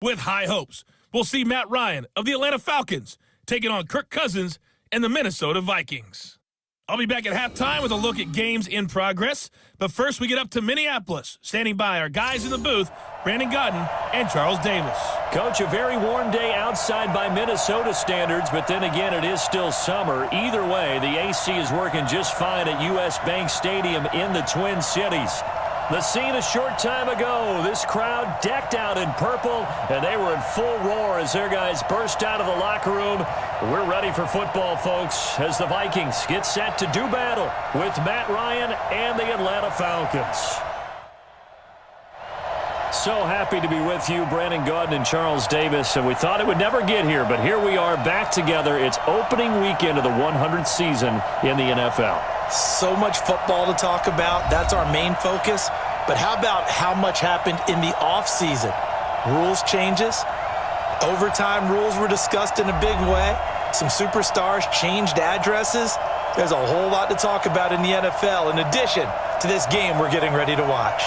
with high hopes. We'll see Matt Ryan of the Atlanta Falcons taking on Kirk Cousins and the Minnesota Vikings. I'll be back at halftime with a look at games in progress. But first, we get up to Minneapolis. Standing by our guys in the booth, Brandon Godden and Charles Davis. Coach, a very warm day outside by Minnesota standards, but then again, it is still summer. Either way, the AC is working just fine at U.S. Bank Stadium in the Twin Cities. The scene a short time ago, this crowd decked out in purple, and they were in full roar as their guys burst out of the locker room. We're ready for football, folks, as the Vikings get set to do battle with Matt Ryan and the Atlanta Falcons. So happy to be with you, Brandon Gaudin and Charles Davis, and we thought it would never get here, but here we are back together. It's opening weekend of the 100th season in the NFL. So much football to talk about. That's our main focus. But how about how much happened in the offseason? Rules changes. Overtime rules were discussed in a big way. Some superstars changed addresses. There's a whole lot to talk about in the NFL in addition to this game we're getting ready to watch.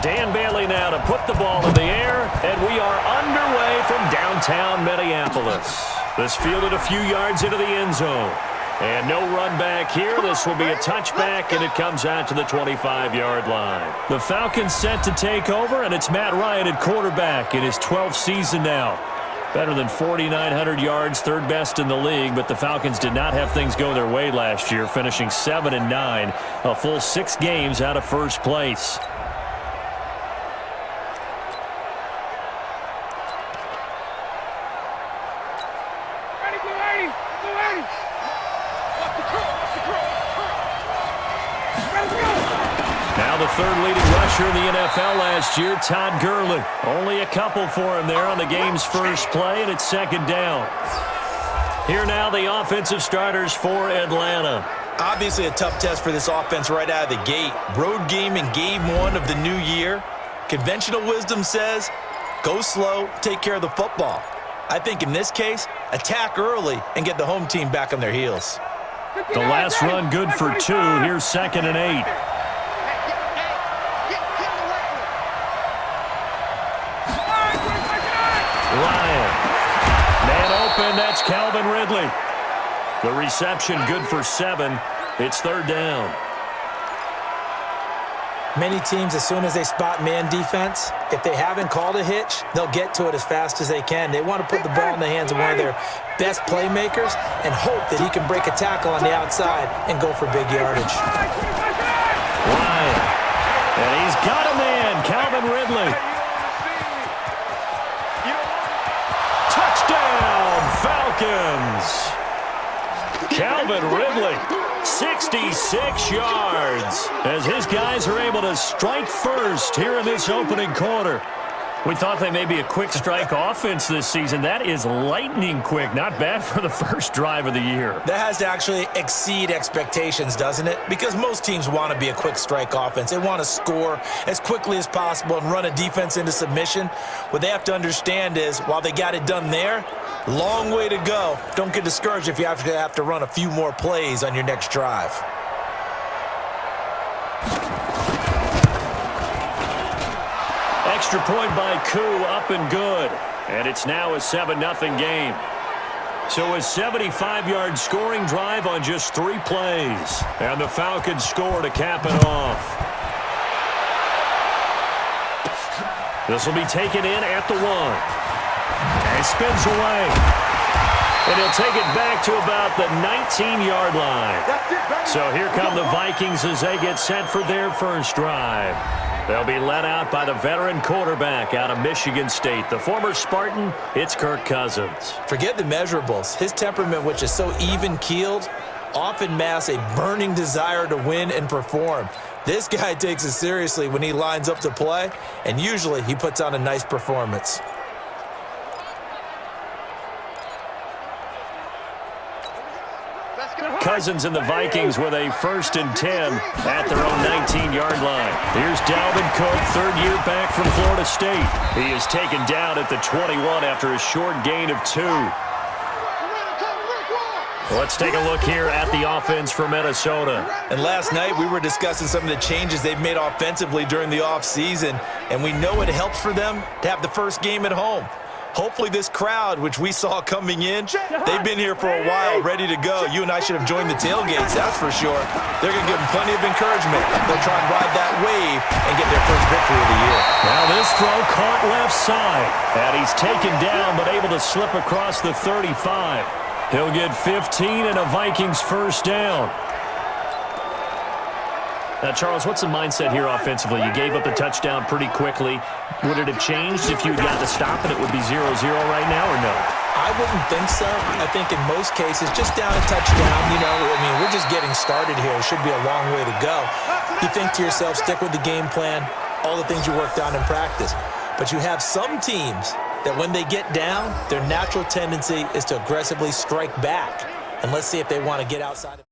Dan Bailey now to put the ball in the air, and we are underway from downtown Minneapolis. This fielded a few yards into the end zone. And no run back here. This will be a touchback, and it comes out to the 25-yard line. The Falcons set to take over, and it's Matt Ryan at quarterback in his 12th season now. Better than 4,900 yards, third best in the league, but the Falcons did not have things go their way last year, finishing 7-9, a full 6 games out of first place. Now the third leading rusher in the NFL last year, Todd Gurley. Only a couple for him there on the game's first play, and it's second down. Here now the offensive starters for Atlanta. Obviously a tough test for this offense right out of the gate. Road game in game 1 of the new year. Conventional wisdom says, go slow, take care of the football. I think in this case, attack early and get the home team back on their heels. The last run good for 2. Here's 2nd and 8. Ryan. Man open, that's Calvin Ridley. The reception good for 7. It's third down. Many teams, as soon as they spot man defense, if they haven't called a hitch, they'll get to it as fast as they can. They want to put the ball in the hands of one of their best playmakers and hope that he can break a tackle on the outside and go for big yardage. Ryan. And he's got a man, Calvin Ridley. Touchdown, Falcons. Calvin Ridley, 66 yards, as his guys are able to strike first here in this opening quarter. We thought they may be a quick strike offense this season. That is lightning quick. Not bad for the first drive of the year. That has to actually exceed expectations, doesn't it? Because most teams want to be a quick strike offense. They want to score as quickly as possible and run a defense into submission. What they have to understand is, while they got it done there, long way to go. Don't get discouraged if you have to run a few more plays on your next drive. Extra point by Koo, up and good. And it's now a 7-0 game. So a 75-yard scoring drive on just 3 plays. And the Falcons score to cap it off. This will be taken in at the 1. And spins away. And he'll take it back to about the 19-yard line. So here come the Vikings as they get set for their first drive. They'll be led out by the veteran quarterback out of Michigan State. The former Spartan, it's Kirk Cousins. Forget the measurables. His temperament, which is so even-keeled, often masks a burning desire to win and perform. This guy takes it seriously when he lines up to play, and usually he puts on a nice performance. Cousins and the Vikings with a 1st and 10 at their own 19-yard line. Here's Dalvin Cook, third year back from Florida State. He is taken down at the 21 after a short gain of 2. Let's take a look here at the offense for Minnesota. And last night we were discussing some of the changes they've made offensively during the offseason, and we know it helps for them to have the first game at home. Hopefully this crowd, which we saw coming in, they've been here for a while, ready to go. You and I should have joined the tailgates, that's for sure. They're going to give them plenty of encouragement. They'll try and ride that wave and get their first victory of the year. Now this throw caught left side, and he's taken down but able to slip across the 35. He'll get 15 and a Vikings first down. Now, Charles, what's the mindset here offensively? You gave up the touchdown pretty quickly. Would it have changed if you had gotten the stop and it would be 0-0 right now, or no? I wouldn't think so. I think in most cases, just down a touchdown, we're just getting started here. It should be a long way to go. You think to yourself, stick with the game plan, all the things you worked on in practice. But you have some teams that when they get down, their natural tendency is to aggressively strike back. And let's see if they want to get outside of